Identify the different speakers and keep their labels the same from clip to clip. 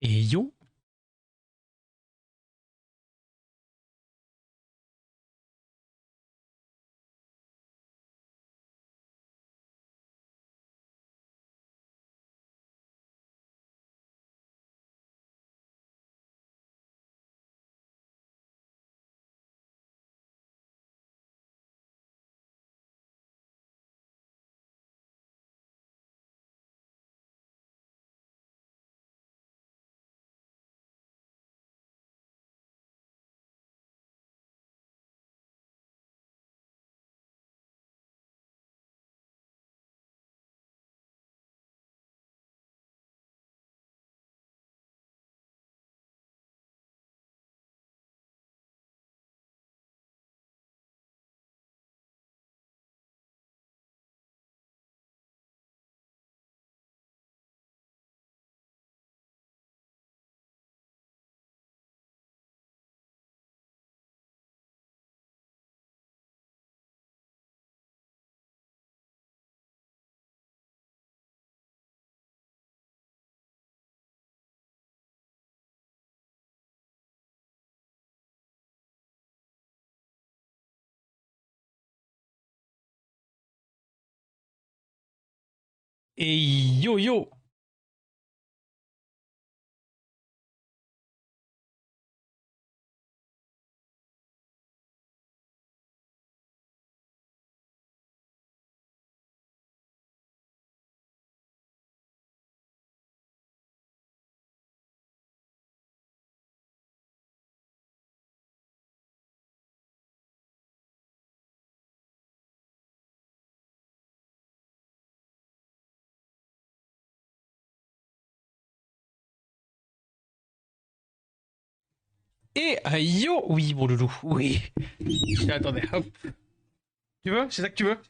Speaker 1: Et yo, et yo yo. Et yo, oui, mon loulou, oui. Attendez, hop. Tu veux? C'est ça que tu veux?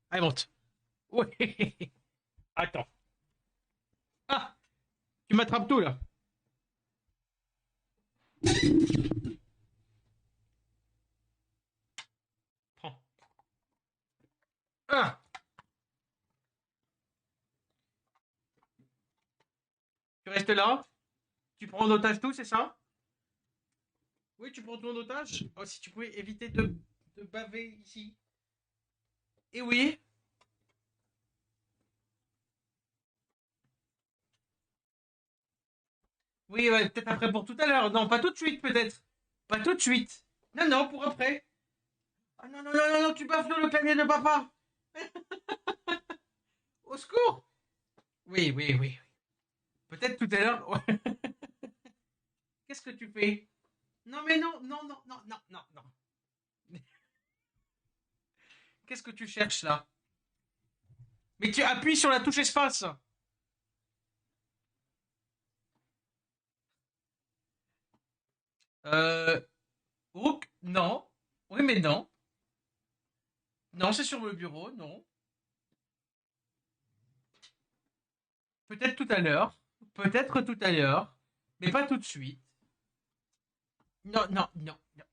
Speaker 1: Allez, monte. Oui. Attends. Ah, tu m'attrapes tout là. Prends. Ah, tu restes là. Tu prends en otage tout, c'est ça? Oui, tu prends tout en otage. Oh, si tu pouvais éviter de baver ici. Et oui. Oui, ouais, peut-être après pour tout à l'heure. Non, pas tout de suite, peut-être. Pas tout de suite. Non, non, pour après. Ah non, non, non, non, non, tu bafles le clavier de papa. Au secours. Oui, oui, oui. Peut-être tout à l'heure. Ouais. Qu'est-ce que tu fais? Non, mais non, non, non, non, non, non, non. Qu'est-ce que tu cherches là? Mais tu appuies sur la touche espace. Euh. Hook? Non. Oui, mais non. Non, c'est sur le bureau, non. Peut-être tout à l'heure. Peut-être tout à l'heure. Mais pas tout de suite. Non, non, non, non.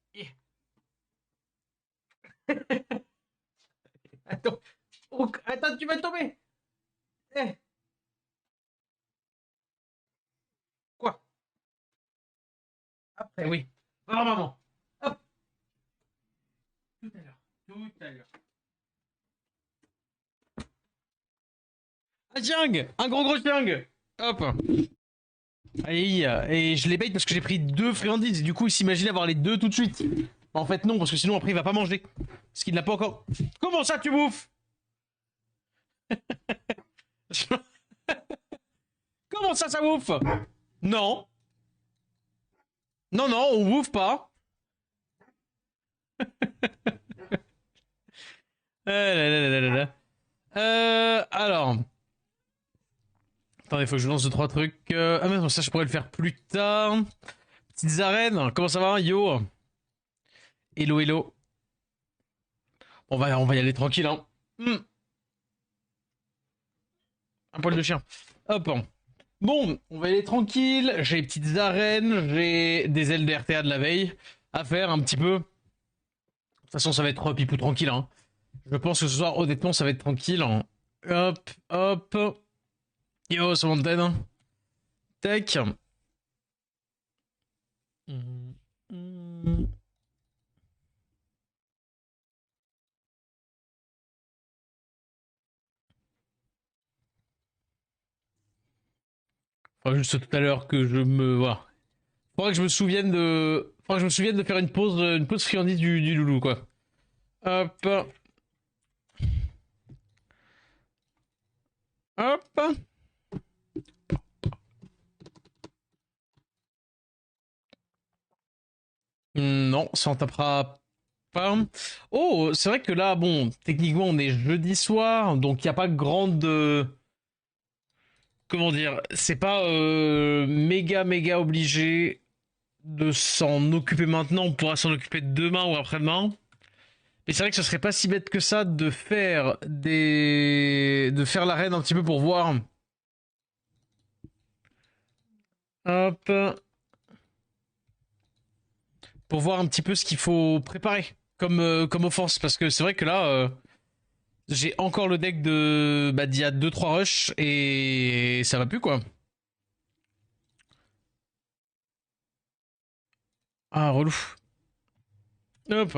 Speaker 1: Attends. Hook, attends, tu vas tomber. Eh, quoi? Après, oui. Oh, maman. Hop, tout à l'heure. Tout à l'heure. Un Jiang. Un gros gros Jiang. Hop. Allez, et je les bait parce que j'ai pris deux friandises. Et du coup, il s'imagine avoir les deux tout de suite. En fait, non, parce que sinon, après, il va pas manger. Parce qu'il n'a pas encore. Comment ça, tu bouffes? Comment ça bouffe? Non. Non, non, on bouffe pas. Là, là, là, là, là. Alors. Attendez, faut que je lance deux, trois trucs. Ah, mais non, ça, je pourrais le faire plus tard. Petites arènes, comment ça va? Yo. Hello, hello. On va y aller tranquille, hein. Un poil de chien. Hop. Bon, on va y aller tranquille. J'ai les petites arènes, j'ai des ailes de RTA de la veille à faire un petit peu. De toute façon, ça va être pipou tranquille, hein. Je pense que ce soir, honnêtement, ça va être tranquille, hein. Hop, hop. Yo, ça monte. Tac. Hum, hum. Enfin, juste tout à l'heure que je me... Voilà. Faudrait que je me souvienne de... Faudrait que je me souvienne de faire une pause friandise du loulou, quoi. Hop. Hop. Non, ça en tapera pas. Oh, c'est vrai que là, bon, techniquement, on est jeudi soir, donc il n'y a pas grande... comment dire, c'est pas méga obligé de s'en occuper maintenant, on pourra s'en occuper demain ou après-demain. Mais c'est vrai que ce serait pas si bête que ça de faire de faire l'arène un petit peu pour voir. Hop. Pour voir un petit peu ce qu'il faut préparer comme offense. Parce que c'est vrai que là, j'ai encore le deck de bah, d'il y a 2-3 rushs et ça va plus quoi. Ah, relou. Hop.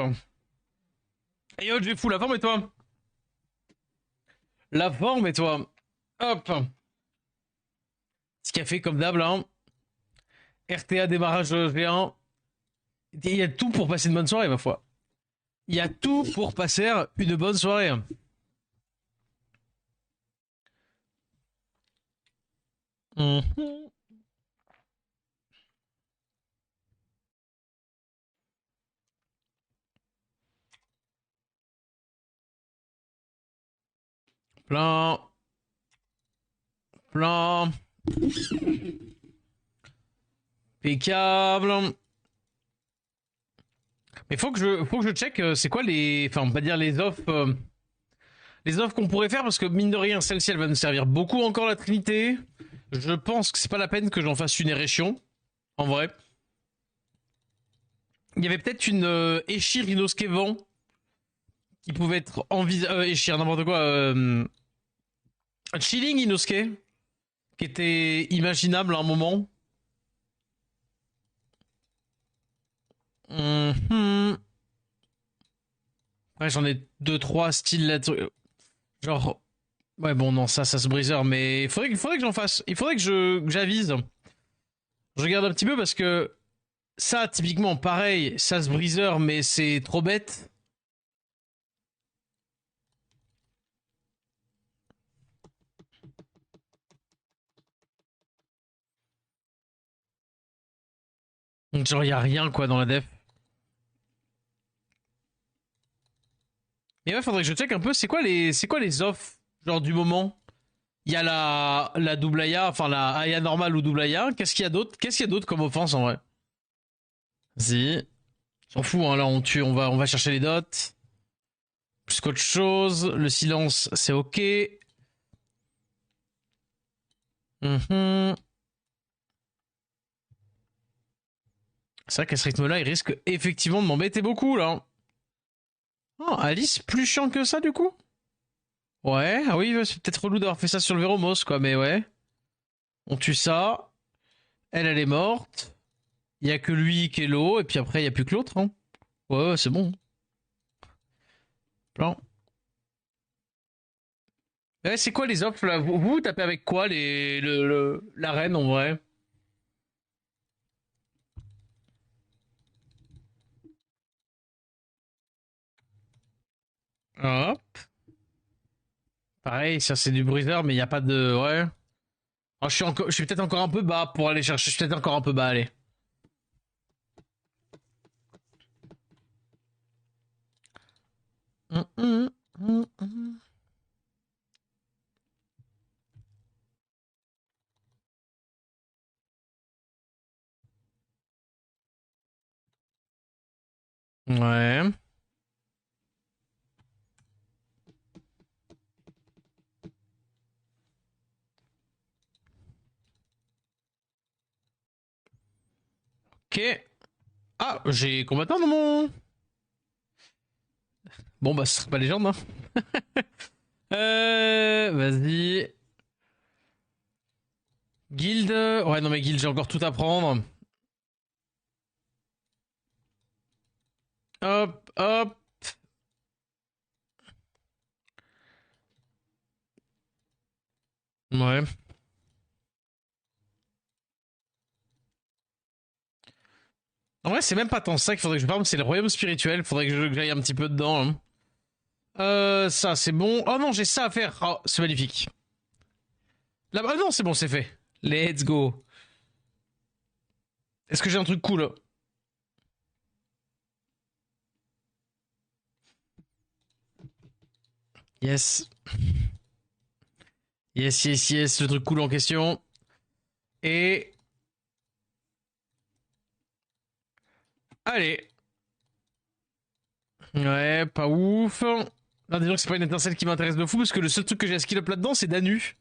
Speaker 1: Et yo, j'ai fou la forme et toi? La forme et toi? Hop. Ce qui a fait comme d'hab là, hein. RTA démarrage V1. Il y a tout pour passer une bonne soirée, ma foi. Il y a tout pour passer une bonne soirée. Mhm. Plein. Plein. Impeccable. Mais faut que je check, c'est quoi les, enfin, on va dire les offres qu'on pourrait faire parce que mine de rien, celle-ci, elle va nous servir beaucoup encore la Trinité. Je pense que c'est pas la peine que j'en fasse une érection, en vrai. Il y avait peut-être une Eshir Inoskevan qui pouvait être envisagée, Eshir, n'importe quoi, Chilling Inosuke, qui était imaginable à un moment. Mhm. Ouais, j'en ai deux, trois styles là. Genre, ouais, bon, non, ça se briseur, mais il faudrait que j'en fasse. Il faudrait que que j'avise. Je regarde un petit peu parce que ça, typiquement, pareil, ça se briseur, mais c'est trop bête. Donc, genre, y a rien, quoi, dans la def. Mais ouais, faudrait que je check un peu, c'est quoi les offres, genre, du moment. Il y a la double Aya, enfin, la Aya normale ou double Aya. Qu'est-ce qu'il y a d'autre? Qu'est-ce qu'il y a d'autre comme offense, en vrai? Si. S'en fout, hein, là, on va chercher les dots. Plus qu'autre chose, le silence, c'est ok. Mhm. C'est vrai qu'à ce rythme-là, il risque effectivement de m'embêter beaucoup, là. Oh, Alice, plus chiant que ça, du coup? Ouais, ah oui, c'est peut-être relou d'avoir fait ça sur le Véromos, quoi, mais ouais. On tue ça. Elle est morte. Il y a que lui qui est l'eau, et puis après, il y a plus que l'autre, hein. Ouais, ouais, c'est bon. Plan. Ouais, c'est quoi les offres, là? Vous tapez avec quoi, la reine, en vrai? Hop. Pareil, ça, c'est du briseur, mais il n'y a pas de... Ouais. Oh, je suis peut-être encore un peu bas pour aller chercher. Je suis peut-être encore un peu bas, allez. Hum, hum, hum, hum. Ouais. Ok. Ah, j'ai combattant dans mon... Bon, bah, ce serait pas légende, hein. Vas-y. Guild. Ouais, non, mais Guild, j'ai encore tout à prendre. Hop, hop. Ouais. En vrai, c'est même pas tant ça qu'il faudrait que je parle, c'est le royaume spirituel. Faudrait que j'aille un petit peu dedans. Hein. Ça, c'est bon. Oh non, j'ai ça à faire. Oh, c'est magnifique. Là-bas, non, c'est bon, c'est fait. Let's go. Est-ce que j'ai un truc cool? Yes. Yes, yes, yes, le truc cool en question. Et... Allez. Ouais, pas ouf. Là, disons que c'est pas une étincelle qui m'intéresse de fou, parce que le seul truc que j'ai à skill up là-dedans, c'est Danu.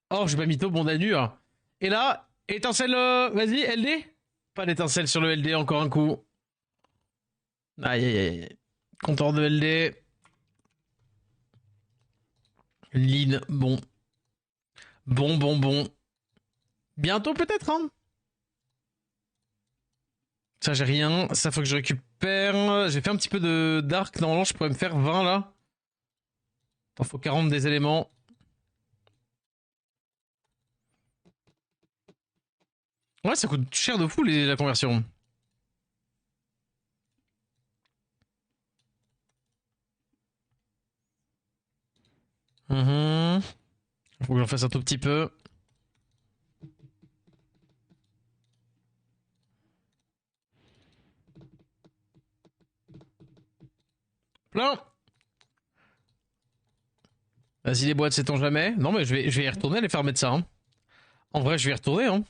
Speaker 1: Or, j'ai pas mytho, bon Danu. Hein. Et là, étincelle, vas-y, LD. Pas d'étincelle sur le LD, encore un coup. Aïe, aïe, aïe. Compteur de LD. Lean, bon. Bon, bon, bon. Bientôt peut-être, hein. Ça, j'ai rien. Ça, faut que je récupère. J'ai fait un petit peu de dark. Normalement, je pourrais me faire 20 là. Il faut 40 des éléments. Ouais, ça coûte cher de fou la conversion. Faut que j'en fasse un tout petit peu. Plein. Vas-y les boîtes, sait-on jamais. Non mais je vais y retourner les faire mettre ça. Hein. En vrai, je vais y retourner. Hein.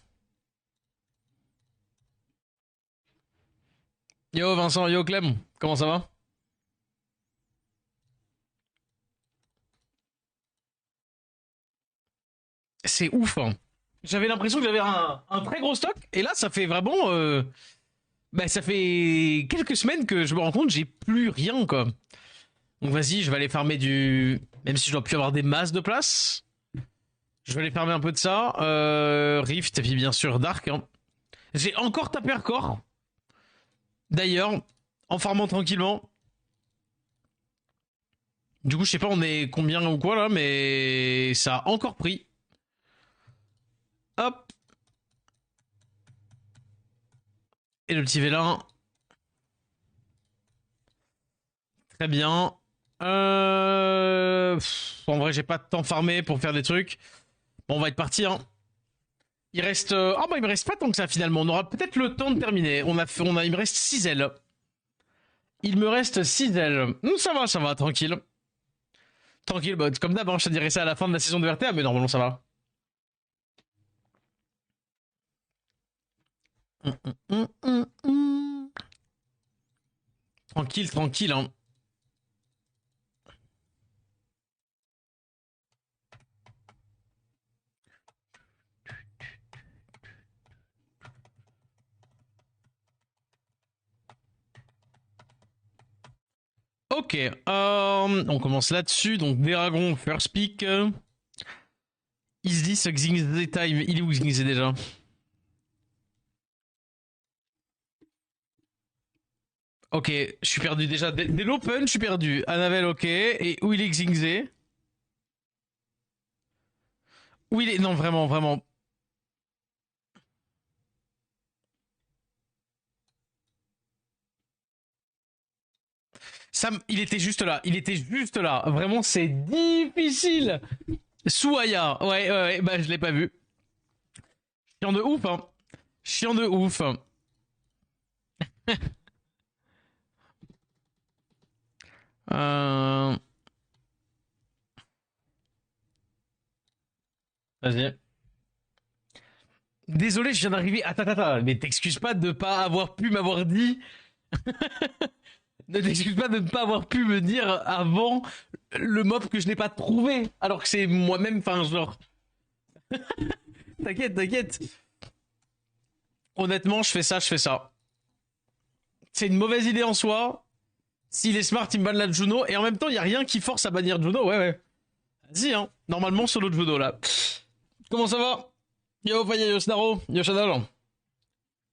Speaker 1: Yo Vincent, yo Clem, comment ça va? C'est ouf. Hein. J'avais l'impression que j'avais un très gros stock et là ça fait vraiment... Bah ça fait quelques semaines que je me rends compte que j'ai plus rien quoi. Donc vas-y, je vais aller farmer du... Même si je dois plus avoir des masses de place. Je vais aller farmer un peu de ça. Rift et puis bien sûr Dark. Hein. J'ai encore tapé record. D'ailleurs, en farmant tranquillement. Du coup, je sais pas on est combien ou quoi là, mais ça a encore pris. Hop. Et le petit vélin. Très bien. En vrai, j'ai pas de temps farmé pour faire des trucs. Bon, on va être parti. Hein. Il reste. Ah bah, il me reste pas tant que ça finalement. On aura peut-être le temps de terminer. Il me reste 6 ailes. Il me reste 6 ailes. Ça va, tranquille. Tranquille, bah, comme d'hab, hein, je te dirais ça à la fin de la saison de RTA, mais normalement ça va. Tranquille, tranquille. Hein. Ok, on commence là-dessus. Donc, Dragon, first pick. Is this a Xingze time? Il est où Xingze déjà? Ok, je suis perdu déjà. Dès l'open, je suis perdu. Annabelle, ok. Et où il est Xingze? Où il est? Non, vraiment, vraiment. Sam, il était juste là. Il était juste là. Vraiment, c'est difficile. Souaya. Ouais, ouais, ouais. Bah, je l'ai pas vu. Chiant de ouf, hein. Chiant de ouf. Euh... Vas-y. Désolé, je viens d'arriver. Attends, attends, mais t'excuses pas de pas avoir pu m'avoir dit. Ne t'excuse pas de ne pas avoir pu me dire avant le mob que je n'ai pas trouvé. Alors que c'est moi-même, enfin, genre. T'inquiète, t'inquiète. Honnêtement, je fais ça, je fais ça. C'est une mauvaise idée en soi. S'il est smart, il me banne la Juno. Et en même temps, il n'y a rien qui force à bannir Juno. Ouais, ouais. Vas-y, hein. Normalement, solo Juno, là. Comment ça va? Yo, Faya, yo, Snaro, yo, Shadal.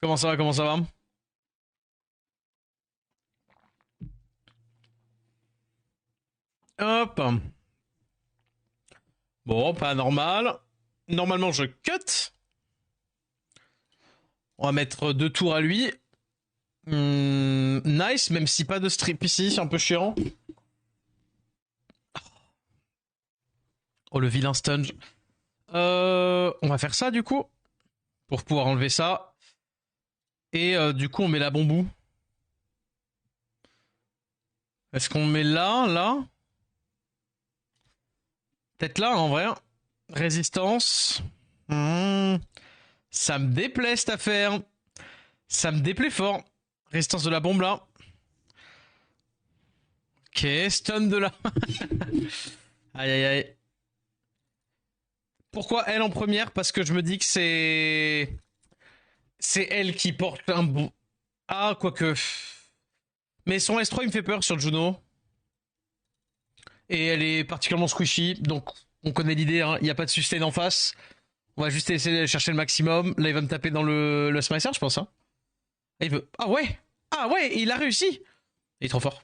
Speaker 1: Comment ça va, comment ça va? Hop. Bon, pas normal. Normalement, je cut. On va mettre 2 tours à lui. Nice, même si pas de strip ici, c'est un peu chiant. Oh, le vilain stun. On va faire ça du coup. Pour pouvoir enlever ça. Et du coup, on met la bombou. Est-ce qu'on met là, là? Peut-être là, en vrai. Résistance. Hmm, Ça me déplaît cette affaire. Ça me déplaît fort. Résistance de la bombe là. Ok, stun de là. Aïe aïe aïe. Pourquoi elle en première? Parce que je me dis que c'est. C'est elle qui porte un bout. Ah, quoique. Mais son S3 il me fait peur sur Juno. Et elle est particulièrement squishy. Donc on connaît l'idée, hein. Il n'y a pas de sustain en face. On va juste essayer de chercher le maximum. Là il va me taper dans le slicer, je pense. Hein. Il veut. Ah ouais! Ah ouais, il a réussi! Il est trop fort.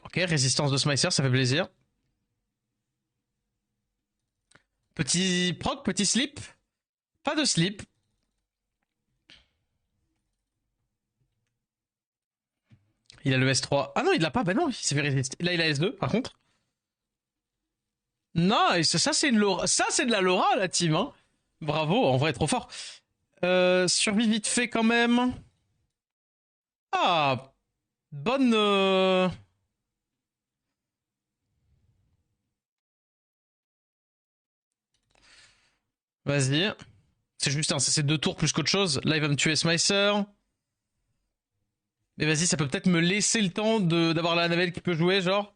Speaker 1: Ok, résistance de slicer, ça fait plaisir. Petit proc, petit slip. Pas de slip. Il a le S3. Ah non, il l'a pas. Bah non, il s'est fait résister. Là, il a S2, par contre. Non, et ça c'est une Laura. Ça, c'est de la Laura, la team. Hein. Bravo, en vrai, trop fort. Survie vite fait quand même. Ah, bonne. Vas-y. C'est juste c'est 2 tours plus qu'autre chose. Là, il va me tuer Smicer. Mais vas-y, ça peut peut-être me laisser le temps d'avoir la navelle qui peut jouer, genre.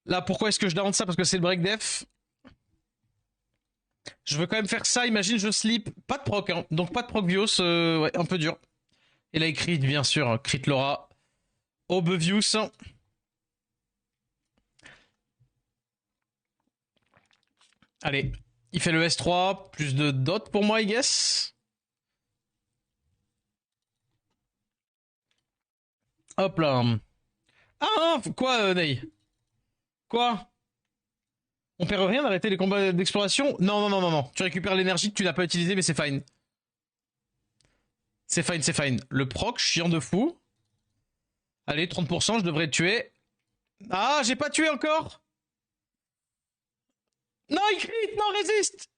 Speaker 1: Là, pourquoi est-ce que je down ça? Parce que c'est le break def. Je veux quand même faire ça. Imagine, je slip. Pas de proc, hein. Donc pas de proc bios. Ouais, un peu dur. Et là, il crit, bien sûr. Crit Laura. Obevius. Allez. Il fait le S3. Plus de dot pour moi, I guess. Hop là. Ah, quoi, Ney? Quoi? On perd rien d'arrêter les combats d'exploration? Non, non, non, non, non. Tu récupères l'énergie que tu n'as pas utilisée, mais c'est fine. C'est fine, c'est fine. Le proc, chiant de fou. Allez, 30%, je devrais te tuer. Ah, j'ai pas tué encore. Non, il crit, non, résiste.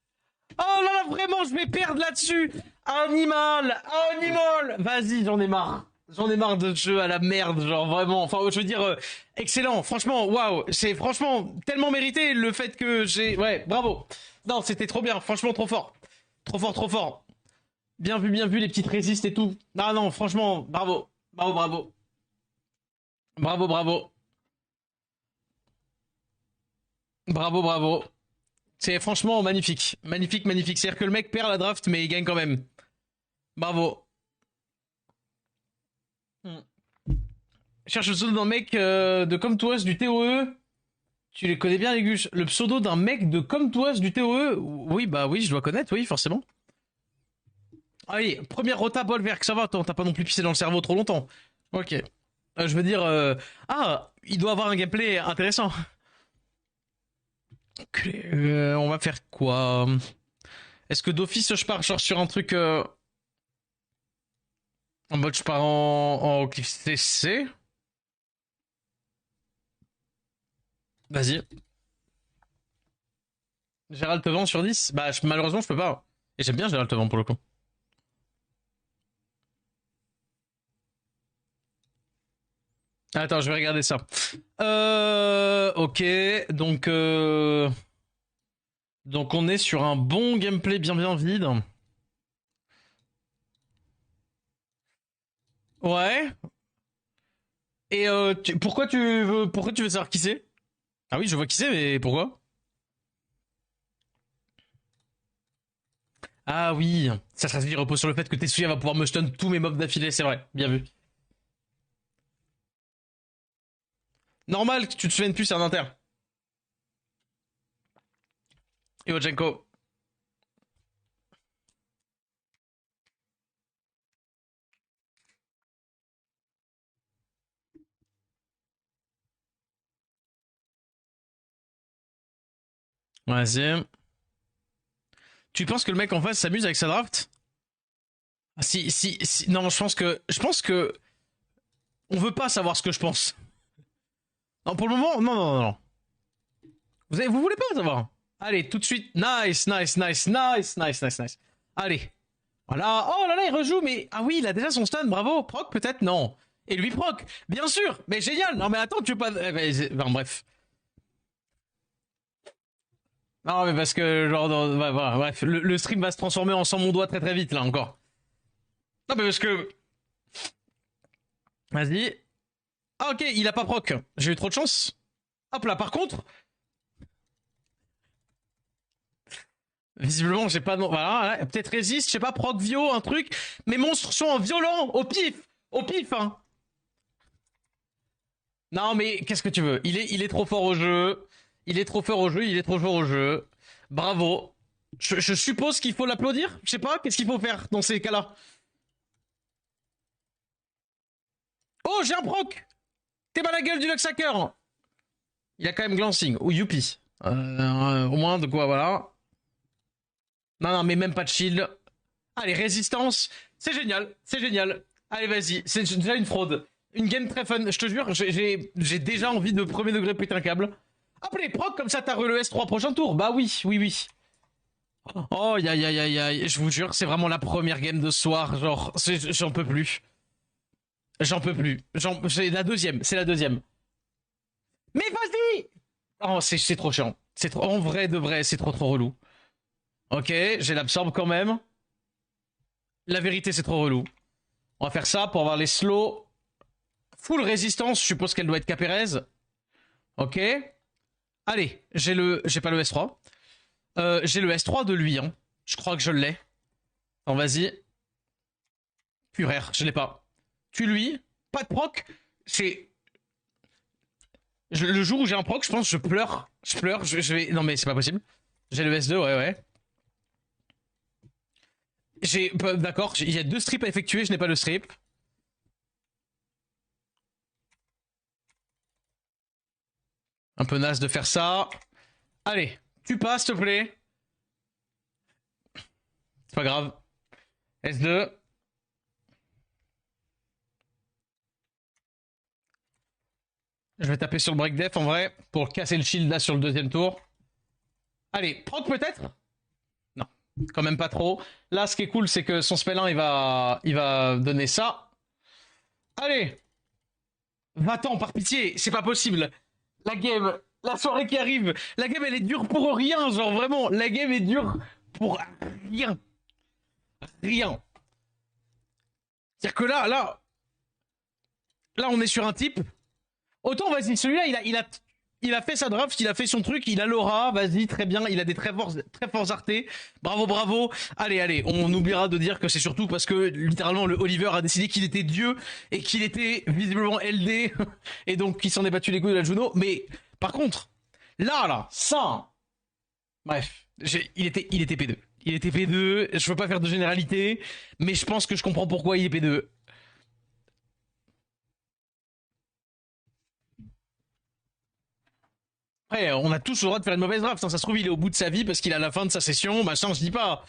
Speaker 1: Oh là là, vraiment, je vais perdre là-dessus. Animal, animal. Vas-y, j'en ai marre. J'en ai marre de ce jeu à la merde, genre vraiment. Enfin, je veux dire, excellent. Franchement, waouh. C'est franchement tellement mérité le fait que j'ai. Ouais, bravo. Non, c'était trop bien. Franchement, trop fort. Trop fort, trop fort. Bien vu, les petites résistes et tout. Ah non, franchement, bravo. Bravo, bravo. Bravo, bravo. Bravo, bravo. C'est franchement magnifique. Magnifique, magnifique. C'est-à-dire que le mec perd la draft, mais il gagne quand même. Bravo. Hmm. Cherche le pseudo d'un mec de Comme Toi du TOE. Tu les connais bien, les Gus. Le pseudo d'un mec de Comme Toi du TOE. Oui, bah oui, je dois connaître, oui, forcément. Allez, première rota Bolverk, ça va, attends, t'as pas non plus pissé dans le cerveau trop longtemps. Ok. Je veux dire, ah, il doit avoir un gameplay intéressant. On va faire quoi? Est-ce que d'office je pars genre sur un truc en mode je pars en cliff CC? Vas-y. Gérald te vend sur 10. Bah malheureusement je peux pas. Et j'aime bien Gérald te vend pour le coup. Attends, je vais regarder ça. Ok, donc on est sur un bon gameplay bien vide. Ouais. Et pourquoi tu veux savoir qui c'est? Ah oui, je vois qui c'est, mais pourquoi? Ah oui, ça stratégie repose sur le fait que Tetsuya va pouvoir me stun tous mes mobs d'affilée, c'est vrai. Bien vu. Normal que tu te souviennes plus, c'est un inter. Iwochenko. Vas-y. Tu penses que le mec en face s'amuse avec sa draft? Ah, non, je pense que on veut pas savoir ce que je pense. Non, pour le moment, non, non, non, non. Vous voulez pas savoir? Allez, tout de suite. Nice, nice, nice, nice, nice, nice, nice. Allez. Voilà. Oh là là, il rejoue, mais ah oui, il a déjà son stun. Bravo. Proc peut-être? Non. Et lui proc. Bien sûr. Mais génial. Non mais attends, tu veux pas. Enfin, bref. Non mais parce que genre, voilà, bref, le stream va se transformer en sans mon doigt très très vite là encore. Non mais parce que. Vas-y. Ah ok, il a pas proc. J'ai eu trop de chance. Hop là, par contre, visiblement, j'ai pas. Voilà, peut-être résiste, je sais pas, proc Vio, un truc. Mes monstres sont en violent, au pif. Au pif, hein. Non, mais qu'est-ce que tu veux? Il est trop fort au jeu. Il est trop fort au jeu, il est trop fort au jeu. Bravo. Je suppose qu'il faut l'applaudir. Je sais pas, qu'est-ce qu'il faut faire dans ces cas-là? Oh, j'ai un proc. T'es pas la gueule du Luxhacker. Il a quand même glancing. Ou Youpi. Au moins, de quoi, voilà. Non, non, mais même pas de shield. Allez, résistance. C'est génial. C'est génial. Allez, vas-y. C'est déjà une fraude. Une game très fun. Je te jure, j'ai déjà envie de premier degré péter un câble. Appelez proc, comme ça t'as le S3 prochain tour. Bah oui, oui, oui. Oh, aïe, aïe, aïe, aïe. Je vous jure, c'est vraiment la première game de ce soir. Genre, j'en peux plus. J'en peux plus. C'est la deuxième. C'est la deuxième. Mais vas-y! Oh, c'est trop chiant. C'est trop, en vrai de vrai, c'est trop trop relou. Ok, j'ai l'absorbe quand même. La vérité, c'est trop relou. On va faire ça pour avoir les slows. Full résistance, je suppose qu'elle doit être Capérez. Ok. Allez, j'ai pas le S3. J'ai le S3 de lui, hein. Je crois que je l'ai. Attends, vas-y. Furère, je l'ai pas. Tu lui, pas de proc. C'est. Le jour où j'ai un proc, je pense que je pleure. Je pleure, je vais. Non, mais c'est pas possible. J'ai le S2, ouais, ouais. D'accord, il y a 2 strips à effectuer, je n'ai pas le strip. Un peu naze de faire ça. Allez, tu passes, s'il te plaît. C'est pas grave. S2. Je vais taper sur le break def en vrai pour casser le shield là sur le deuxième tour. Allez, proc peut-être? Non, quand même pas trop. Là, ce qui est cool, c'est que son spell 1, il va donner ça. Allez, va-t'en par pitié, c'est pas possible. La game, la soirée qui arrive, la game elle est dure pour rien, genre vraiment, la game est dure pour rien. Rien. C'est-à-dire que là, on est sur un type. Autant, vas-y, celui-là, il a fait sa draft, il a fait son truc, il a l'aura, vas-y, très bien, il a des très forts artés. Bravo, bravo. Allez, allez, on oubliera de dire que c'est surtout parce que littéralement le Oliver a décidé qu'il était Dieu et qu'il était visiblement LD et donc qu'il s'en est battu les couilles de la Juno. Mais par contre, là, ça, bref, il était P2. Il était P2, je veux pas faire de généralité, mais je pense que je comprends pourquoi il est P2. Après, on a tous le droit de faire une mauvaise draft. Hein. Ça se trouve, il est au bout de sa vie parce qu'il est à la fin de sa session. Machin, je dis pas.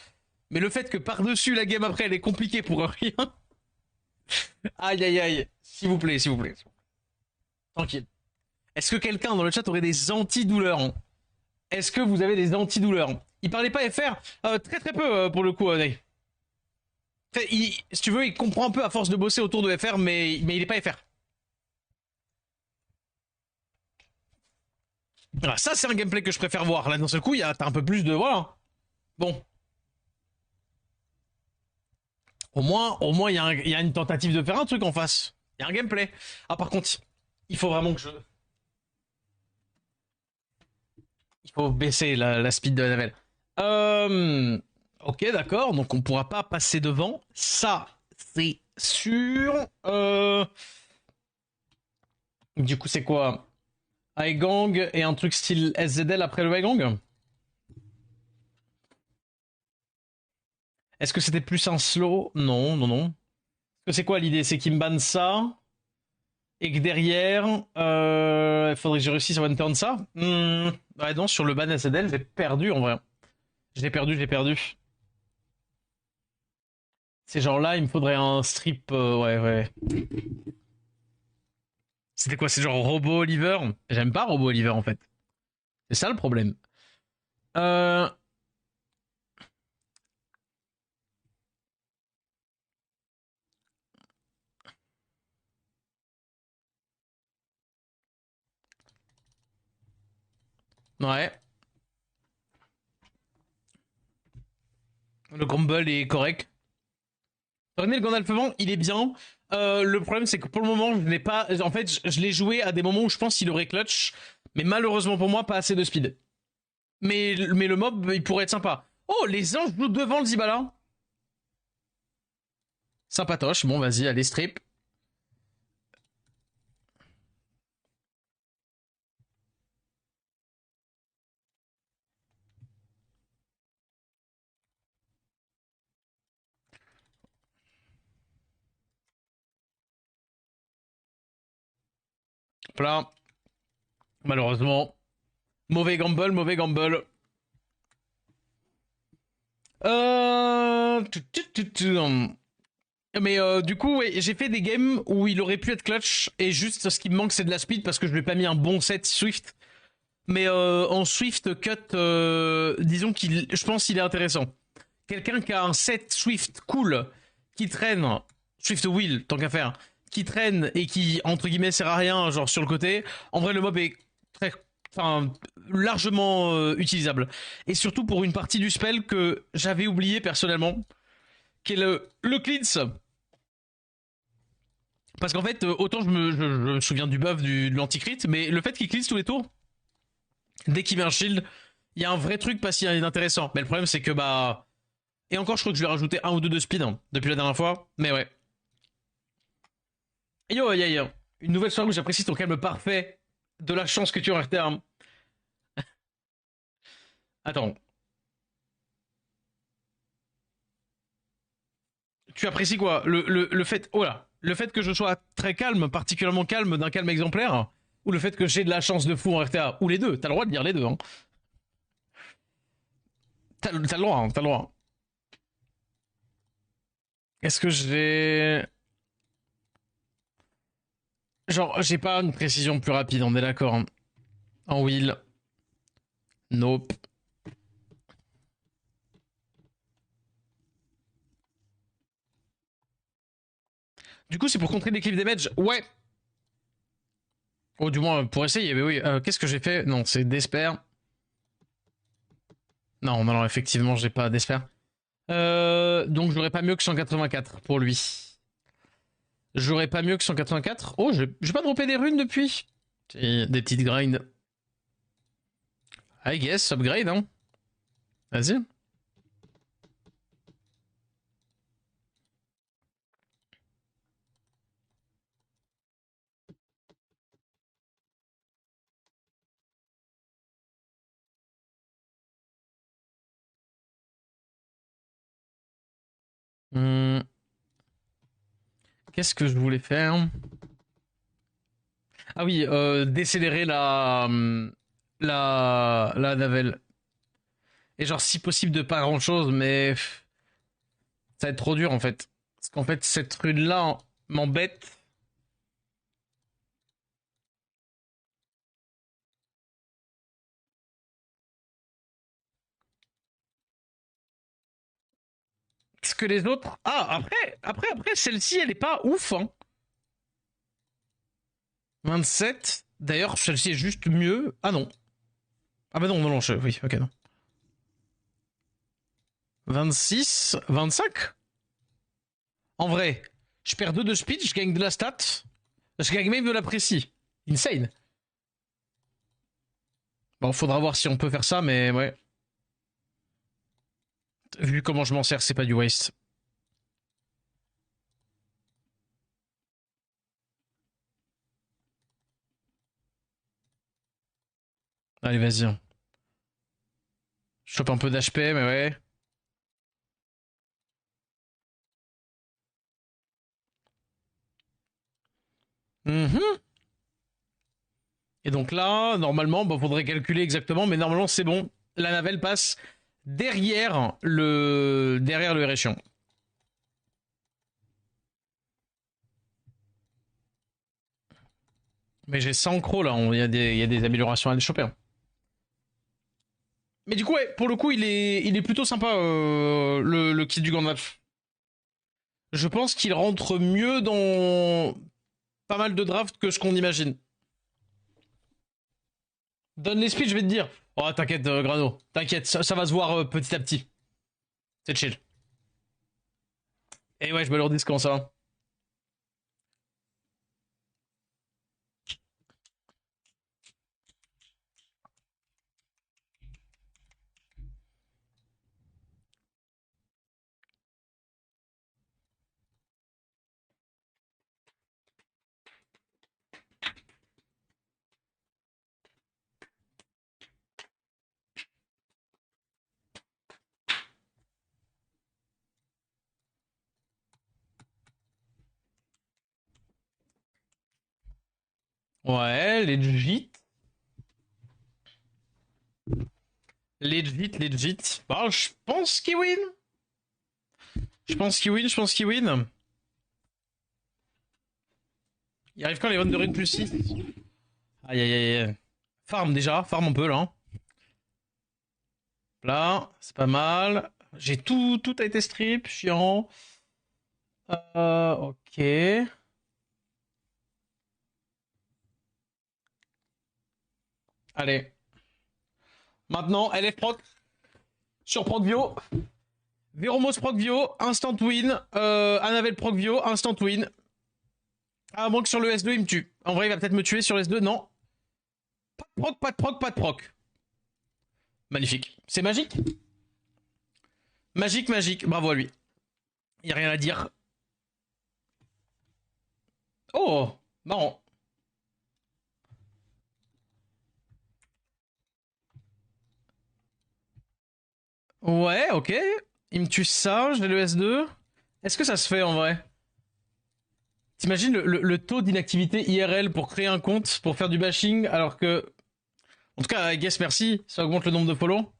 Speaker 1: Mais le fait que par-dessus la game après, elle est compliquée pour rien. Aïe, aïe, aïe. S'il vous plaît, s'il vous plaît. Tranquille. Est-ce que quelqu'un dans le chat aurait des antidouleurs? Hein? Est-ce que vous avez des antidouleurs? Il parlait pas FR très très peu pour le coup, Ney. Si tu veux, il comprend un peu à force de bosser autour de FR, mais il est pas FR. Voilà, ça, c'est un gameplay que je préfère voir. Là, d'un seul coup, t'as un peu plus de. Voilà. Bon. Au moins, il y a une tentative de faire un truc en face. Il y a un gameplay. Ah, par contre, il faut vraiment que je. Il faut baisser la speed de la navette. Ok, d'accord. Donc, on pourra pas passer devant. Ça, c'est sûr. Du coup, c'est quoi? Aigang et un truc style SZL après le Aigang? Est-ce que c'était plus un slow? Non, non, non. Est-ce que c'est quoi l'idée? C'est qu'il me banne ça? Et que derrière, il faudrait que je réussisse à one-turn ça. Ouais, non, sur le ban SDL, j'ai perdu en vrai. J'ai perdu, j'ai perdu. C'est genre là, il me faudrait un strip. Ouais, ouais. C'était quoi? C'est genre Robo Oliver? J'aime pas Robo Oliver en fait. C'est ça le problème. Euh. Ouais. Le Grumble est correct. René le Gandalf-Vent, il est bien. Le problème, c'est que pour le moment, je n'ai pas. En fait, je l'ai joué à des moments où je pense qu'il aurait clutch. Mais malheureusement pour moi, pas assez de speed. Mais le mob, il pourrait être sympa. Oh, les anges jouent devant le Zibala. Sympatoche. Bon, vas-y, allez, strip. Là, malheureusement. Mauvais gamble, mauvais gamble. Mais du coup, ouais, j'ai fait des games où il aurait pu être clutch et juste ce qui me manque c'est de la speed parce que je lui ai pas mis un bon set Swift. Mais en Swift cut, disons qu'il, je pense qu'il est intéressant. Quelqu'un qui a un set Swift cool, qui traîne, Swift Wheel tant qu'à faire, qui traîne et qui entre guillemets sert à rien, genre sur le côté. En vrai, le mob est très, enfin, largement utilisable. Et surtout pour une partie du spell que j'avais oublié personnellement, qui est le cleanse. Parce qu'en fait, autant je me souviens du buff de l'anticrit, mais le fait qu'il cleanse tous les tours, dès qu'il met un shield, il y a un vrai truc pas si intéressant. Mais le problème, c'est que bah. Et encore, je crois que je lui ai rajouté un ou deux de speed hein, depuis la dernière fois. Mais ouais. Yo, yo. Une nouvelle soirée où j'apprécie ton calme parfait. De la chance que tu as en terme. Attends. Tu apprécies quoi le fait. Oh là. Le fait que je sois très calme, particulièrement calme, d'un calme exemplaire. Ou le fait que j'ai de la chance de fou en RTA. Ou les deux. T'as le droit de dire les deux. Hein. T'as le droit. Hein, t'as le droit. Est-ce que j'ai. Genre, j'ai pas une précision plus rapide, on est d'accord. Hein. En wheel. Nope. Du coup, c'est pour contrer les cliff damage. Ouais. Oh, du moins, pour essayer, mais oui. Qu'est-ce que j'ai fait? Non, c'est Despair. Non, non, non, effectivement, j'ai pas Despair. Donc, j'aurais pas mieux que 184 pour lui. J'aurais pas mieux que 184. Oh, j'ai pas droppé des runes depuis. Et des petites grinds. I guess, upgrade, hein. Vas-y. Hmm, Qu'est-ce que je voulais faire? Ah oui, décélérer la navelle. Et genre, si possible, de pas grand chose, mais ça va être trop dur en fait. Parce qu'en fait, cette rune-là m'embête. Parce que les autres. Ah, après, celle-ci, elle est pas ouf, hein. 27. D'ailleurs, celle-ci est juste mieux. Ah non. Ah bah non, non, non, oui, ok, non. 26, 25. En vrai, je perds 2 de speed, je gagne de la stat. Je gagne même de la précis. Insane. Bon, faudra voir si on peut faire ça, mais ouais. Vu comment je m'en sers, c'est pas du waste. Allez, vas-y. Je chope un peu d'HP, mais ouais. Mhm. Et donc là, normalement, bon, faudrait calculer exactement, mais normalement c'est bon. La navelle passe derrière le Erechion. Mais j'ai 100 crocs là, il y a des améliorations à aller choper, hein. Mais du coup, ouais, pour le coup, il est plutôt sympa, le kit du Gandalf. Je pense qu'il rentre mieux dans pas mal de drafts que ce qu'on imagine. Donne les speeds, je vais te dire. Oh, t'inquiète, Grano. T'inquiète, ça va se voir petit à petit. C'est chill. Et ouais, je me leur dis comment ça va. Ouais, legit. Legit, legit. Bah, je pense qu'il win. Je pense qu'il win. Il arrive quand les runs de rune plus 6. Aïe aïe aïe. Farm déjà, farm un peu là, hein. Là, c'est pas mal. J'ai tout a été strip, chiant. Ok. Allez. Maintenant, LF proc sur Procvio. Véromos Procvio, instant win. Anavel Procvio, instant win. À moins que sur le S2 il me tue. En vrai, il va peut-être me tuer sur le S2, non. Pas de proc, pas de proc, pas de proc. Magnifique. C'est magique. Magique, magique. Bravo à lui. Y a rien à dire. Oh, marrant. Ouais, ok. Il me tue ça, j'ai le S2. Est-ce que ça se fait en vrai? T'imagines le taux d'inactivité IRL pour créer un compte, pour faire du bashing, alors que... En tout cas, I guess merci, ça augmente le nombre de follow.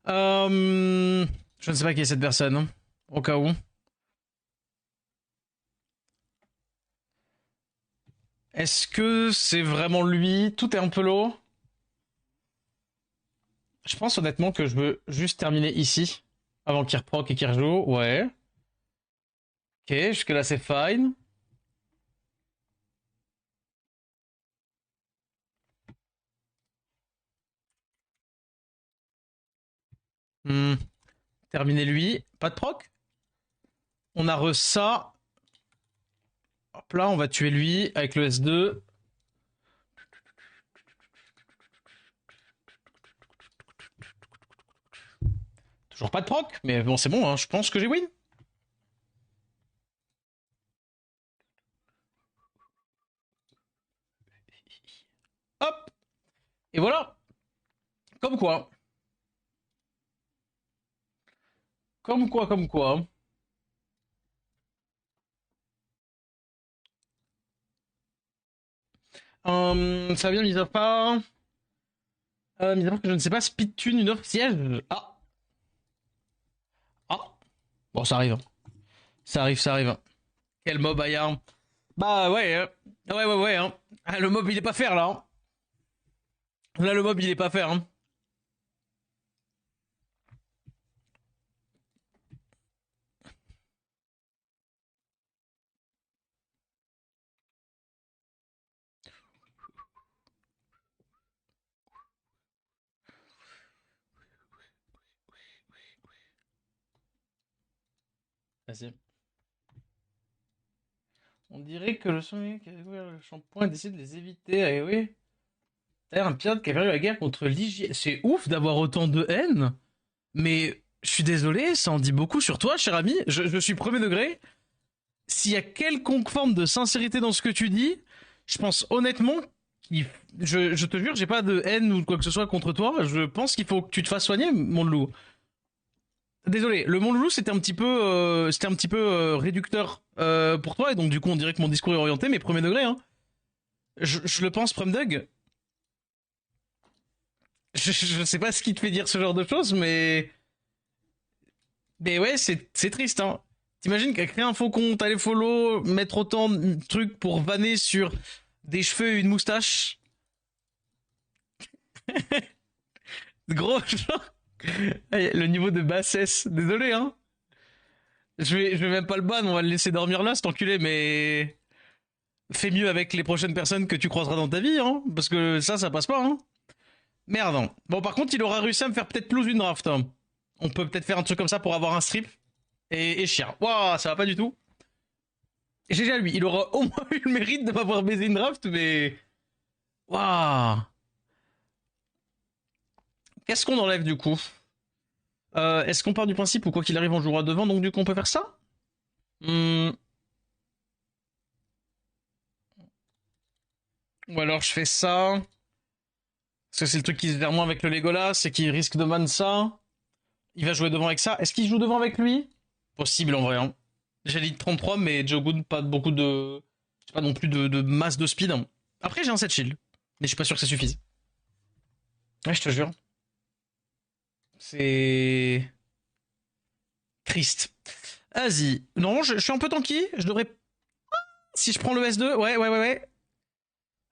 Speaker 1: Je ne sais pas qui est cette personne, hein, au cas où. Est-ce que c'est vraiment lui? Tout est un peu low. Je pense honnêtement que je veux juste terminer ici, avant qu'il reproc et qu'il rejoue. Ouais. Ok, jusque là c'est fine. Hmm. Terminer lui. Pas de proc. On a re ça. Hop là, on va tuer lui avec le S2. Toujours pas de proc, mais bon, c'est bon, hein, je pense que j'ai win. Hop. Et voilà. Comme quoi. Comme quoi, comme quoi. Ça vient, mis à part. Mis à part que je ne sais pas, speed tune, une offre siège. Ah. Ah. Bon, ça arrive, hein. Ça arrive, ça arrive, hein. Quel mob Ayarm. Bah ouais, hein. Ouais, ouais, ouais, hein. Ah, le mob il est pas faire là, hein. Là, le mob il est pas faire, hein. Vas-y. On dirait que le sommet qui a découvert le shampoing décide de les éviter. Eh oui. T'as un pirate qui a perdu la guerre contre l'hygiène. C'est ouf d'avoir autant de haine. Mais je suis désolé, ça en dit beaucoup sur toi, cher ami. Je suis premier degré. S'il y a quelconque forme de sincérité dans ce que tu dis, je pense honnêtement je te jure, j'ai pas de haine ou quoi que ce soit contre toi. Je pense qu'il faut que tu te fasses soigner, mon loup. Désolé, le Mont Loulou c'était un petit peu réducteur pour toi et donc du coup on dirait que mon discours est orienté, mais premier degré, hein. Je le pense, Prumdug. Je sais pas ce qui te fait dire ce genre de choses, mais ouais, c'est triste, hein. T'imagines qu'à créer un faux compte, aller follow, mettre autant de trucs pour vanner sur des cheveux et une moustache. Gros, genre, le niveau de bassesse. Désolé, hein. Je vais même pas le ban, on va le laisser dormir là, cet enculé, mais fais mieux avec les prochaines personnes que tu croiseras dans ta vie, hein. Parce que ça passe pas, hein. Merde, hein. Bon, par contre, il aura réussi à me faire peut-être close une draft, hein. On peut peut-être faire un truc comme ça pour avoir un strip et chien. Waouh, ça va pas du tout. GG à lui, il aura au moins eu le mérite de m'avoir baisé une draft, mais. Waouh. Qu'est-ce qu'on enlève du coup? Est-ce qu'on part du principe ou quoi qu'il arrive on jouera devant, donc du coup on peut faire ça? Hmm. Ou alors je fais ça. Parce que c'est le truc qui se gère moins avec le Legolas, c'est qu'il risque de man ça. Il va jouer devant avec ça. Est-ce qu'il joue devant avec lui? Possible en vrai, hein. J'ai dit 33, mais Jogun, pas beaucoup de. J'ai pas non plus de masse de speed, hein. Après, j'ai un 7 shield. Mais je suis pas sûr que ça suffise. Ouais, je te jure. C'est. Triste. Vas-y. Non, je suis un peu tanky. Je devrais. Si je prends le S2, ouais, ouais, ouais, ouais.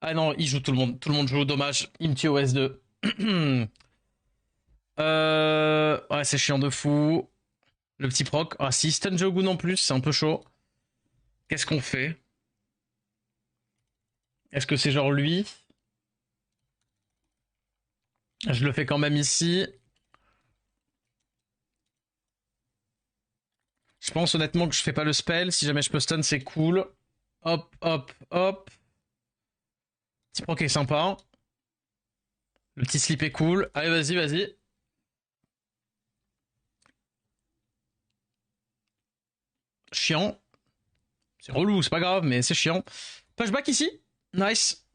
Speaker 1: Ah non, il joue tout le monde. Tout le monde joue, dommage. Il me tue au S2. Ouais, c'est chiant de fou. Le petit proc. Ah, si stun Jogun en plus, c'est un peu chaud. Qu'est-ce qu'on fait? Est-ce que c'est genre lui? Je le fais quand même ici. Je pense honnêtement que je fais pas le spell. Si jamais je peux stun, c'est cool. Hop, hop, hop. Petit proc est sympa. Le petit slip est cool. Allez, vas-y, vas-y. Chiant. C'est relou, c'est pas grave, mais c'est chiant. Pushback ici. Nice.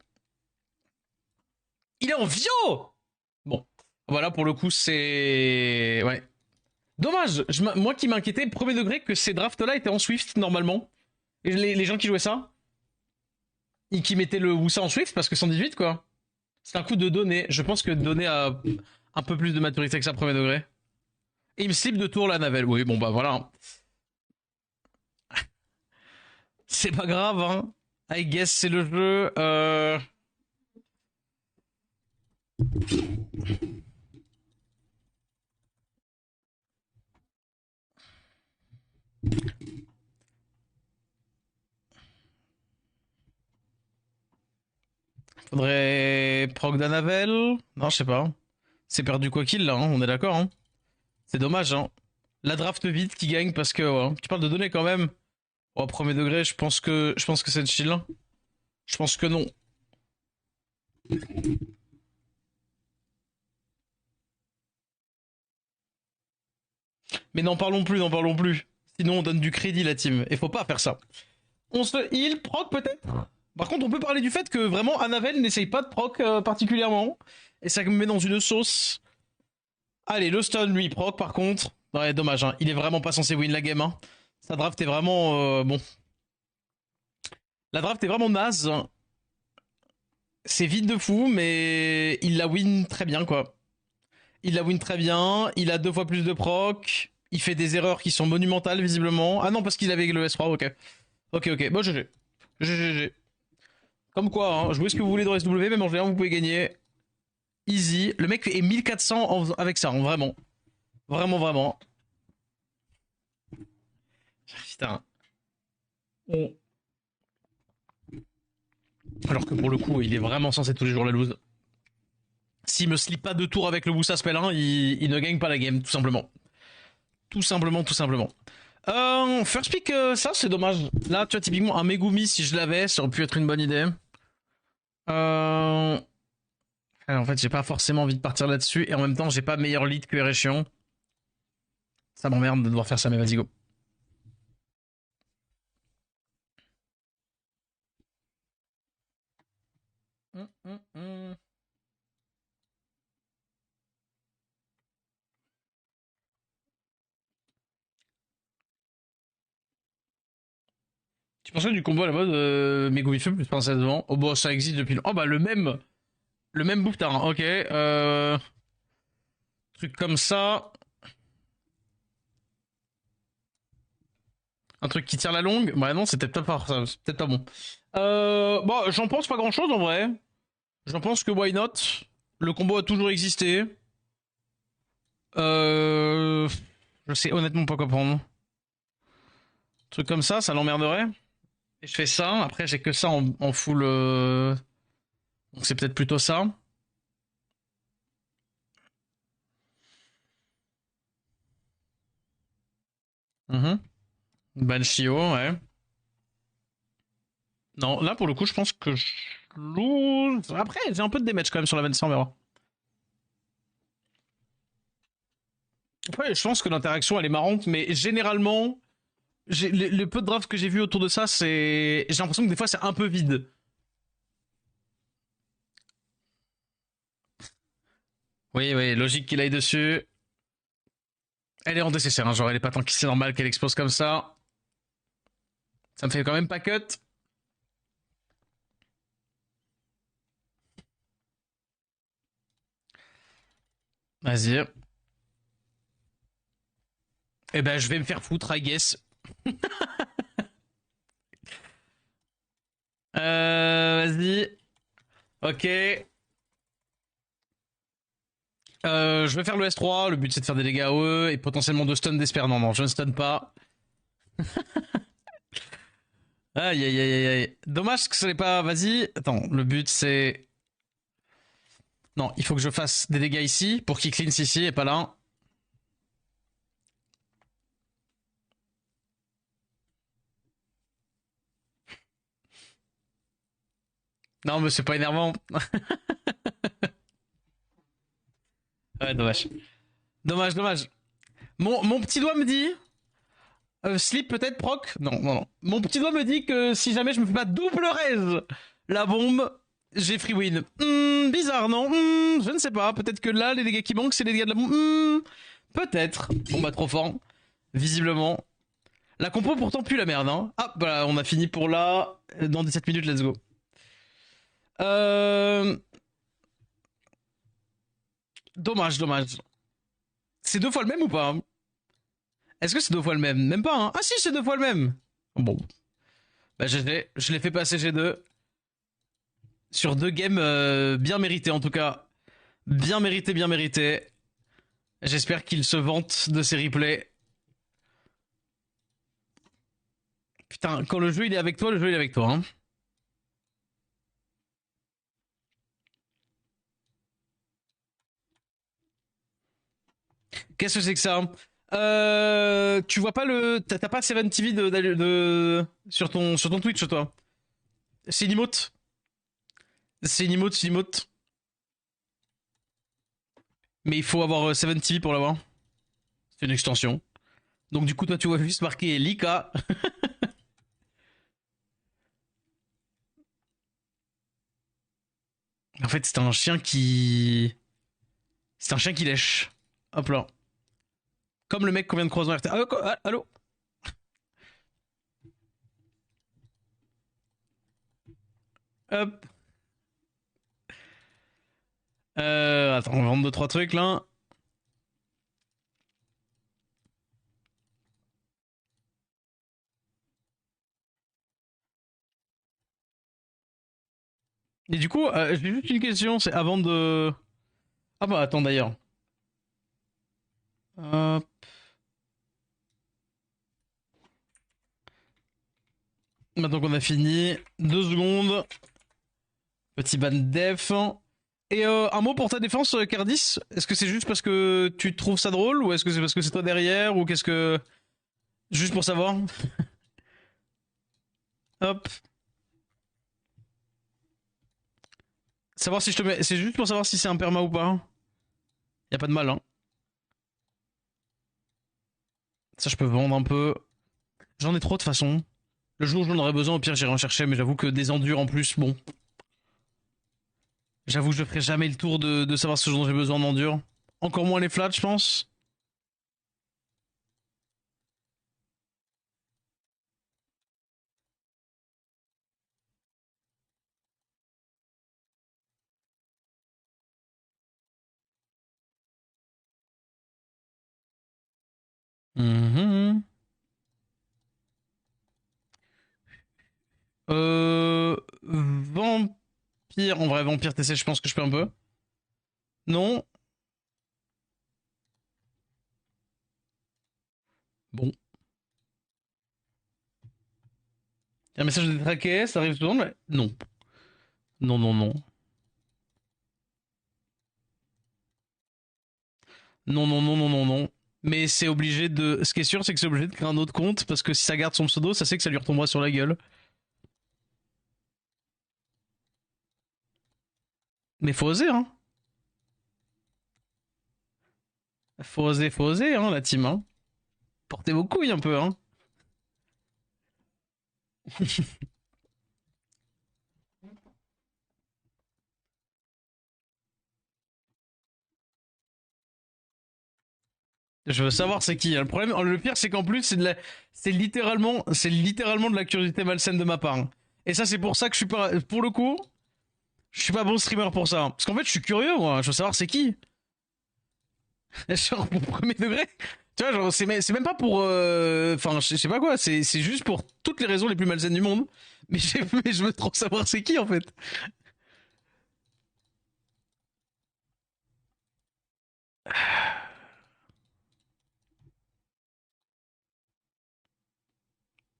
Speaker 1: Il est en Vio. Bon. Voilà, pour le coup, c'est. Ouais. Dommage. Moi qui m'inquiétais, premier degré, que ces drafts-là étaient en Swift, normalement. Et les gens qui jouaient ça, et qui mettaient le Wusa en Swift, parce que 118, quoi. C'est un coup de donner. Je pense que donner a un peu plus de maturité que ça, premier degré. Et il me slip de tour la navelle. Oui, bon, bah voilà. C'est pas grave, hein. I guess c'est le jeu. Faudrait proc d'Anavel. Non, je sais pas. C'est perdu quoi qu'il là, hein, on est d'accord. Hein. C'est dommage. Hein. La draft vite qui gagne parce que ouais, tu parles de données quand même. Au premier degré, je pense que c'est chill. Hein. Je pense que non. Mais n'en parlons plus, n'en parlons plus. Sinon on donne du crédit la team. Et faut pas faire ça. On se heal, proc peut-être. Par contre, on peut parler du fait que vraiment Anavel n'essaye pas de proc particulièrement. Et ça me met dans une sauce. Allez, le stun lui proc par contre. Ouais, dommage, hein. Il est vraiment pas censé win la game. Hein. Sa draft est vraiment bon. La draft est vraiment naze. C'est vide de fou, mais il la win très bien, quoi. Il la win très bien. Il a 2 fois plus de proc. Il fait des erreurs qui sont monumentales, visiblement. Ah non, parce qu'il avait le S3, ok. Ok, ok. Bon, GG. GG. Comme quoi, hein, jouez ce que vous voulez dans SW, même en général, vous pouvez gagner. Easy. Le mec est 1400 avec ça, hein, vraiment. Vraiment, vraiment. Putain. Alors que pour le coup, il est vraiment censé tous les jours la lose. S'il me slip pas de tour avec le Woussa Spell 1, il ne gagne pas la game, tout simplement. Tout simplement, tout simplement. First pick, ça c'est dommage. Là, tu vois, typiquement un Megumi, si je l'avais, ça aurait pu être une bonne idée. Euh... En fait, j'ai pas forcément envie de partir là-dessus, et en même temps, j'ai pas meilleur lead que Erechion. Ça m'emmerde de devoir faire ça, mais vas-y, go. Hum, hum, hum. Tu penses que du combo à la mode Megumi-feu plus princesse vent? Oh bon, ça existe depuis... Oh bah le même bouffetard, ok. Truc comme ça. Un truc qui tire la longue. Bah non, c'était peut-être pas ça, c'est peut-être pas bon. Bon, j'en pense pas grand-chose en vrai. J'en pense que why not? Le combo a toujours existé. Euh... Je sais honnêtement pas quoi prendre. Truc comme ça l'emmerderait. Et je fais ça, après j'ai que ça en full... Donc c'est peut-être plutôt ça. Mhm. Banshio, ouais. Non, là pour le coup je pense que je lose. Après j'ai un peu de damage quand même sur la 25, on verra. Après je pense que l'interaction elle est marrante, mais généralement, le peu de drafts que j'ai vu autour de ça, c'est... J'ai l'impression que des fois c'est un peu vide. Oui, oui, logique qu'il aille dessus. Elle est en DCC, hein, genre elle est pas tant c'est normal qu'elle explose comme ça. Ça me fait quand même pas cut. Vas-y. Eh ben je vais me faire foutre, I guess. Vas-y. Ok. Je vais faire le S3, le but c'est de faire des dégâts à eux et potentiellement de stun d'espère. Non, non, je ne stun pas. Aïe aïe aïe aïe aïe. Dommage que ce n'est pas... Vas-y. Attends, le but c'est... Non, il faut que je fasse des dégâts ici pour qu'il cleanse ici et pas là. Non, mais c'est pas énervant. Ouais, dommage. Dommage, dommage. Mon petit doigt me dit... Slip peut-être, proc? Non, non, non. Mon petit doigt me dit que si jamais je me fais pas double raise la bombe, j'ai free win. Bizarre, non? Je ne sais pas. Peut-être que là, les dégâts qui manquent, c'est les dégâts de la bombe. Peut-être. Bon bah trop fort. Visiblement. La compo pourtant pue la merde, hein. Ah, bah on a fini pour là. Dans 17 minutes, let's go. Euh... Dommage, dommage. C'est deux fois le même ou pas? Est-ce que c'est deux fois le même? Même pas, hein. Ah si, c'est deux fois le même. Bon. Bah je l'ai fait passer G2. Sur deux games bien mérités en tout cas. Bien mérité, bien mérité. J'espère qu'il se vante de ses replays. Putain, quand le jeu il est avec toi, le jeu il est avec toi. Hein. Qu'est-ce que c'est que ça? Tu vois pas le... T'as pas Seven TV sur ton Twitch, toi? C'est une emote. C'est une emote, c'est une emote. Mais il faut avoir Seven TV pour l'avoir. C'est une extension. Donc du coup, toi, tu vois juste marqué Lika. En fait, c'est un chien qui... C'est un chien qui lèche. Hop là. Comme le mec qu'on vient de croiser en RT. Allô. Hop. Attends, on va vendre deux, trois trucs là. Et du coup, j'ai juste une question, c'est avant de... Ah bah attends d'ailleurs. Hop. Maintenant qu'on a fini, 2 secondes. Petit ban def. Et un mot pour ta défense, Cardis. Est-ce que c'est juste parce que tu trouves ça drôle ou est-ce que c'est parce que c'est toi derrière ou qu'est-ce que... Juste pour savoir. Hop. Savoir si je te mets... C'est juste pour savoir si c'est un perma ou pas. Y a pas de mal, hein. Ça, je peux vendre un peu. J'en ai trop de toute façon. Le jour où j'en aurais besoin, au pire, j'irai en chercher, mais j'avoue que des endures en plus, bon. J'avoue que je ferai jamais le tour de savoir ce dont j'ai besoin d'endure. Encore moins les flats, je pense. Mhm. Vampire, en vrai, vampire TC, je pense que je peux un peu. Non. Bon. Un message de détraqué, ça arrive souvent, mais non. Non, non, non. Non, non, non, non, non, non. Mais c'est obligé de. Ce qui est sûr, c'est que c'est obligé de créer un autre compte parce que si ça garde son pseudo, ça sait que ça lui retombera sur la gueule. Mais faut oser, hein. Faut oser, hein, la team, hein. Portez vos couilles un peu, hein. Je veux savoir c'est qui. Le problème, le pire, c'est qu'en plus, c'est littéralement de la curiosité malsaine de ma part, hein. Et ça, c'est pour ça que je suis pas, pour le coup, je suis pas bon streamer pour ça, hein. Parce qu'en fait, je suis curieux, moi. Je veux savoir c'est qui. Genre, pour premier degré. Tu vois, genre, c'est même pas pour. Enfin, je sais pas quoi. C'est juste pour toutes les raisons les plus malsaines du monde. Mais, mais je veux trop savoir c'est qui, en fait.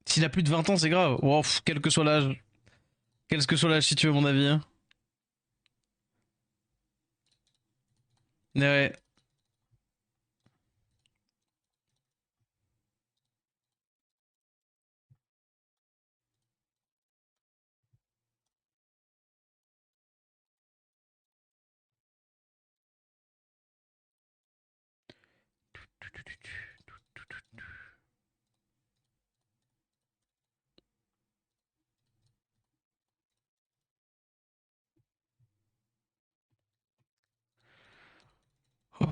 Speaker 1: S'il a plus de 20 ans, c'est grave. Wow, quel que soit l'âge. Quel que soit l'âge, si tu veux mon avis, hein. Ouais. Oh.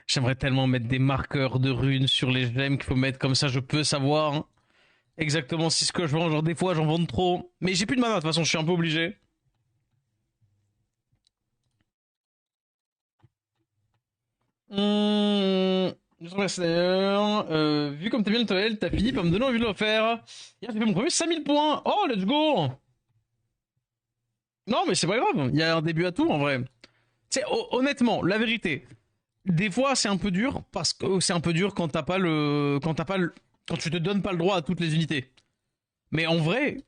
Speaker 1: J'aimerais tellement mettre des marqueurs de runes sur les gemmes qu'il faut mettre comme ça, je peux savoir exactement si ce que je vends. Genre, des fois, j'en vends trop. Mais j'ai plus de mana, de toute façon, je suis un peu obligé. Hum... vu comme t'as bien le toile, t'as fini par me donner envie de le faire. Hier, j'ai fait mon premier 5000 points. Oh, let's go! Non, mais c'est pas grave. Il y a un début à tout, en vrai. Tu sais, honnêtement, la vérité, des fois, c'est un peu dur parce que c'est un peu dur quand t'as pas le, quand t'as pas le, quand tu te donnes pas le droit à toutes les unités. Mais en vrai,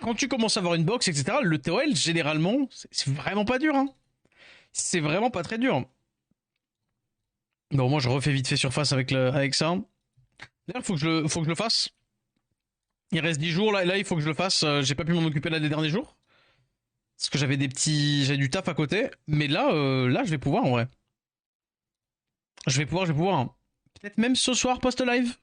Speaker 1: quand tu commences à avoir une box, etc., le TOL, généralement, c'est vraiment pas dur, hein. C'est vraiment pas très dur. Bon, moi, je refais vite fait surface avec, avec ça. D'ailleurs, faut que je le fasse. Il reste 10 jours, là, il faut que je le fasse. J'ai pas pu m'en occuper là les derniers jours. Parce que j'avais des petits. J'avais du taf à côté. Mais là, là, je vais pouvoir, en vrai. Je vais pouvoir, hein. Peut-être même ce soir, post-live.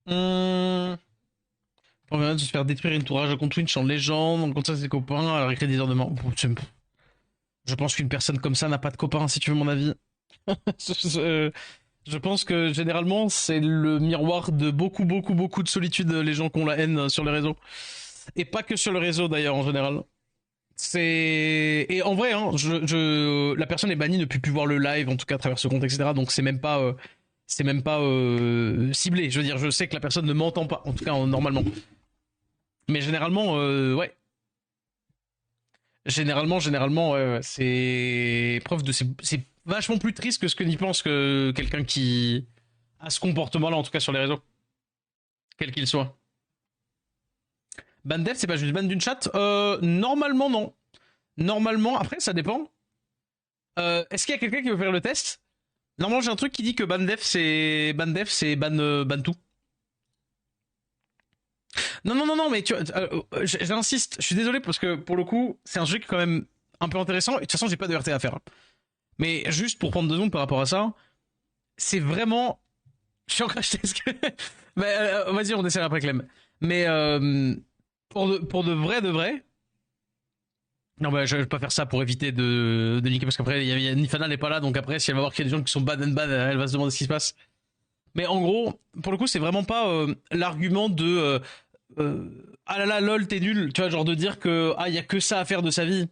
Speaker 1: Hum... On vient de se faire détruire une tourage contre Twitch en légende, on compte ça ses copains, à la récré des heures de mort. Je pense qu'une personne comme ça n'a pas de copains, si tu veux mon avis. je, je pense que généralement, c'est le miroir de beaucoup, beaucoup, beaucoup de solitude, les gens qui ont la haine sur les réseaux. Et pas que sur le réseau d'ailleurs, en général. C'est. Et en vrai, hein, la personne est bannie, ne peut plus voir le live, en tout cas à travers ce compte, etc. Donc c'est même pas ciblé. Je veux dire, je sais que la personne ne m'entend pas, en tout cas normalement. Mais généralement, ouais. Généralement, ouais, ouais, c'est preuve de. C'est vachement plus triste que ce que n'y pense que quelqu'un qui a ce comportement-là, en tout cas sur les réseaux, quel qu'il soit. Ban dev, c'est pas juste ban d'une chat. Normalement, non. Normalement, après, ça dépend. Est-ce qu'il y a quelqu'un qui veut faire le test? Normalement, j'ai un truc qui dit que ban dev, c'est ban, ban tout. Non, non, non, non, mais tu j'insiste. Je suis désolé parce que pour le coup, c'est un truc quand même un peu intéressant. Et de toute façon, j'ai pas de RT à faire. Mais juste pour prendre 2 secondes par rapport à ça, c'est vraiment. Je suis en crash test. Mais vas-y, on essaie après Clem. Mais pour de vrai, de vrai. Non, bah, je vais pas faire ça pour éviter de niquer parce qu'après, Nifana n'est pas là. Donc après, si elle va voir qu'il y a des gens qui sont bad and bad, elle va se demander ce qui se passe. Mais en gros, pour le coup, c'est vraiment pas l'argument de ah là là, lol, t'es nul. Tu vois, genre de dire que, ah, il y a que ça à faire de sa vie.